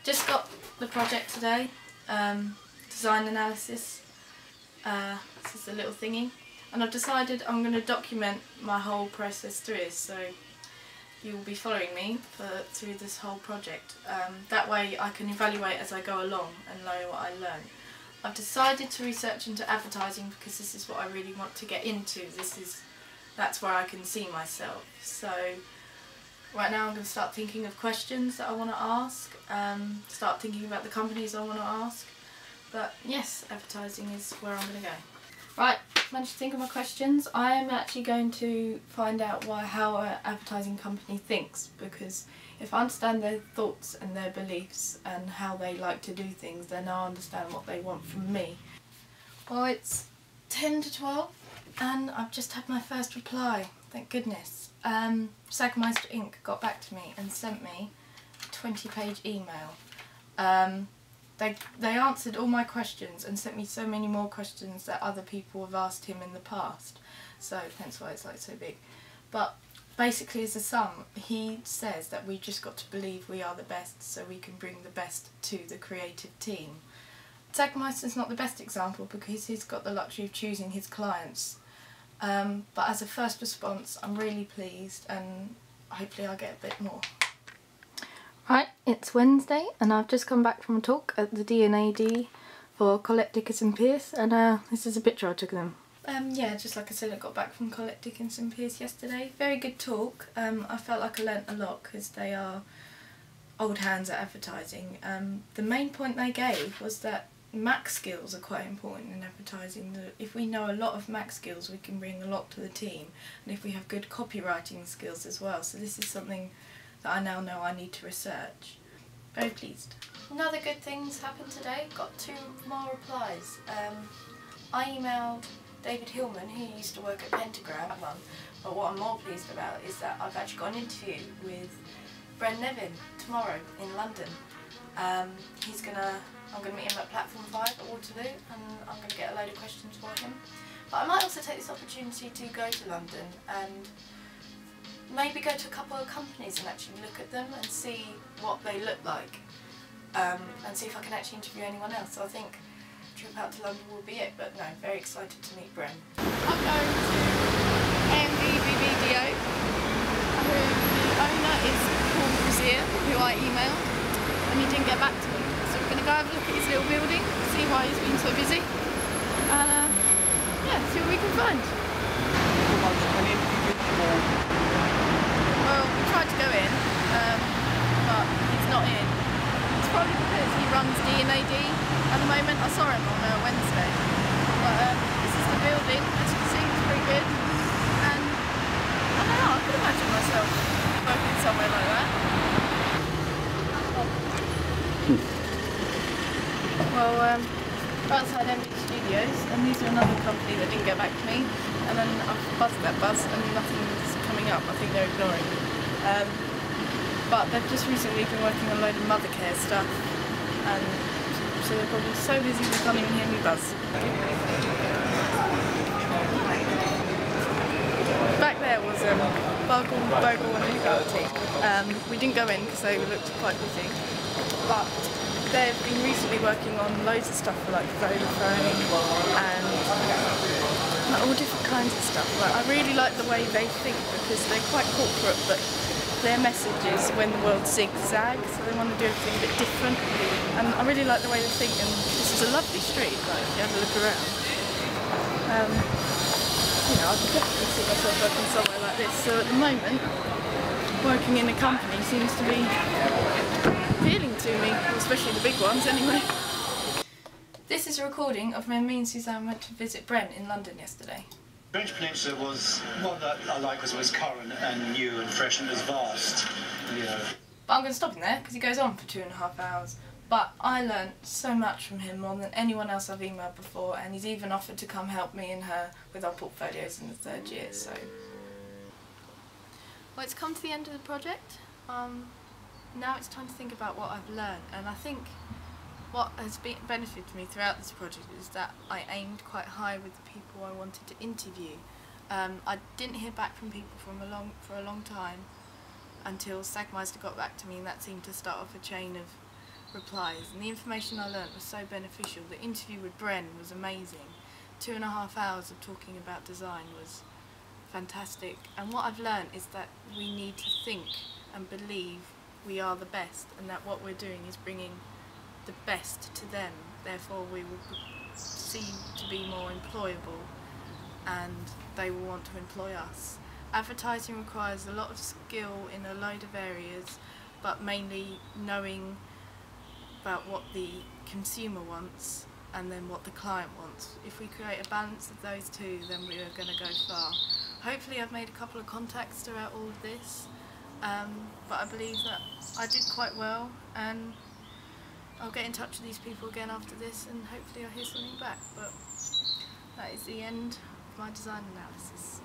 Just got the project today, design analysis. This is a little thingy, and I've decided I'm going to document my whole process through it, so you will be following me through this whole project. That way I can evaluate as I go along and know what I learn. I've decided to research into advertising because this is what I really want to get into. That's where I can see myself. So right now I'm going to start thinking of questions that I want to ask, start thinking about the companies I want to ask. But yes, advertising is where I'm going to go. Right, managed to think of my questions. I am actually going to find out how an advertising company thinks, because if I understand their thoughts and their beliefs and how they like to do things, then I'll understand what they want from me. Well, it's 10 to 12 and I've just had my first reply, thank goodness. SamknightPQT Inc. got back to me and sent me a 20-page email. They answered all my questions and sent me so many more questions that other people have asked him in the past, so hence why it's like so big. But basically, as a sum, he says that we just got to believe we are the best so we can bring the best to the creative team. SamknightPQT is not the best example because he's got the luxury of choosing his clients, but as a first response I'm really pleased and hopefully I'll get a bit more. Right, it's Wednesday and I've just come back from a talk at the D&AD for Collette Dickinson Pierce, and this is a picture I took of them. Yeah, just like I said, I got back from Collette Dickinson Pierce yesterday. Very good talk. I felt like I learnt a lot because they are old hands at advertising. The main point they gave was that Mac skills are quite important in advertising. If we know a lot of Mac skills, we can bring a lot to the team, and if we have good copywriting skills as well. So this is something that I now know I need to research. Very pleased. Another good thing's happened today. Got 2 more replies. I emailed David Hillman, who used to work at Pentagram, but what I'm more pleased about is that I've actually got an interview with Bren Nevin tomorrow in London. I'm going to meet him at Platform 5 at Waterloo, and I'm going to get a load of questions for him. But I might also take this opportunity to go to London and maybe go to a couple of companies and actually look at them and see what they look like, and see if I can actually interview anyone else. So I think a trip out to London will be it, but no, very excited to meet Bren. I'm going to AMVBBDO, who the owner is Paul Brazier, who I emailed, and he didn't get back to me. So we're going to go have a look at his little building, see why he's been so busy, and yeah, see what we can find. Well, we tried to go in, but he's not in. It's probably because he runs D&AD at the moment. I saw him on Wednesday. But this is the building, as you can see, it's pretty good. And I don't know, I could imagine myself working somewhere like that. Well, we're outside MD Studios, and these are another company that didn't get back to me. And then I've buzzed that buzz and nothing's coming up. I think they're ignoring. But they've just recently been working on a load of mother care stuff, and so they're probably so busy they can't even hear me buzz. Back there was Bogle and Ugarty. We didn't go in because they looked quite busy, but they've been recently working on loads of stuff for like Vodafone and all different kinds of stuff. Like, I really like the way they think because they're quite corporate, but their message is when the world zigzags, so they want to do everything a bit different. And I really like the way they think, and this is a lovely street, like, if you have a look around. You know, I could definitely see myself working somewhere like this. So at the moment, working in a company seems to be appealing to me, especially the big ones anyway. This is a recording of when me and Suzanne went to visit Brent in London yesterday. French Peninsula was one that I like because it was current and new and fresh and it was vast. You know. But I'm going to stop him there because he goes on for 2.5 hours. But I learnt so much from him, more than anyone else I've emailed before, and he's even offered to come help me and her with our portfolios in the 3rd year. So, well, it's come to the end of the project. Now it's time to think about what I've learnt, and I think what has benefited me throughout this project is that I aimed quite high with the people I wanted to interview. I didn't hear back from people for a long time until SamknightPQT got back to me, and that seemed to start off a chain of replies, and the information I learnt was so beneficial. The interview with Bren was amazing. 2.5 hours of talking about design was fantastic, and what I've learnt is that we need to think and believe we are the best, and that what we're doing is bringing the best to them, therefore we will seem to be more employable and they will want to employ us. Advertising requires a lot of skill in a load of areas, but mainly knowing about what the consumer wants and then what the client wants. If we create a balance of those two, then we are going to go far. Hopefully I've made a couple of contacts throughout all of this, but I believe that I did quite well, and I'll get in touch with these people again after this and hopefully I'll hear something back. But that is the end of my design analysis.